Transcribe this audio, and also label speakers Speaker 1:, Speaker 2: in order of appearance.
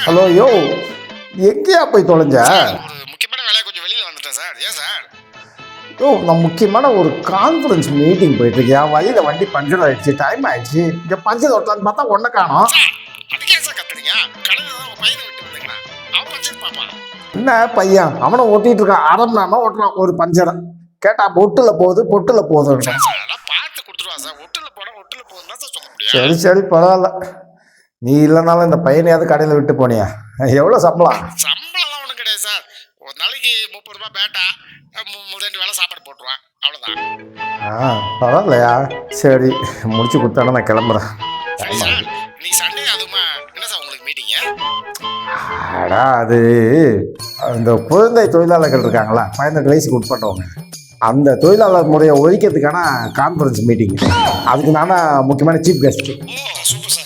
Speaker 1: Hello யோ, எங்கேயா போய் தொலைஞ்ச?
Speaker 2: ஒரு முக்கியமான வேலையை கொஞ்சம் வெளியில் வந்துட்டேன் சார். ஏன் சார்?
Speaker 1: யோ, நான் முக்கியமான ஒரு கான்ஃபரன்ஸ் மீட்டிங் போயிட்டு இருக்கேன். வழியில் வண்டி பஞ்சர் ஆயிடுச்சு, டைம் ஆயிடுச்சு. இங்கே பஞ்சர் ஓட்டலான்னு பார்த்தா ஒன்றை காணோம்.
Speaker 2: சார் அதுக்கே சார் கத்துறீங்க? கடையில் தான் உங்கள் பையனை விட்டு வந்தீங்களா? அவன் பஞ்சர் பாப்பான்.
Speaker 1: என்ன பையன் அவனை ஓட்டிட்டு இருக்கான், அரம்னாம ஓட்டுறான் ஒரு பஞ்சரை. கேட்டா பொட்டில் போகுதுன்னு.
Speaker 2: சார் அதெல்லாம் பார்த்து கொடுத்துருவா சார். ஒட்டில் போகுதுன்னா சார் சொல்ல முடியும்.
Speaker 1: சரி சரி பரவாயில்ல. நீ இல்லைனாலும் இந்த பையனையாவது கடையில் விட்டு போனியா? எவ்வளோ சம்பளம்?
Speaker 2: சம்பளம்லாம் ஒன்றும் கிடையாது சார். ஒரு நாளைக்கு 30 ரூபா பேட்டா, 2 வேளை சாப்பாடு போட்டுருவான், அவ்வளோதான்.
Speaker 1: பரவாயில்லையா? சரி முடிச்சு கொடுத்தானே நான் கிளம்புறேன்.
Speaker 2: சரி சார், இன்னைக்கு சண்டே அதுமா என்ன சார் உங்களுக்கு மீட்டிங்க?
Speaker 1: அடா அது இந்த குழந்தை தொழிலாளர்கள் இருக்காங்களா, 18 வயசுக்கு உட்பட்டவங்க, அந்த தொழிலாளர் முறையை ஒழிக்கிறதுக்கான கான்ஃபரன்ஸ் மீட்டிங். அதுக்கு நானா முக்கியமான சீஃப் கெஸ்ட்.
Speaker 2: ஓ சூப்பர் சார்.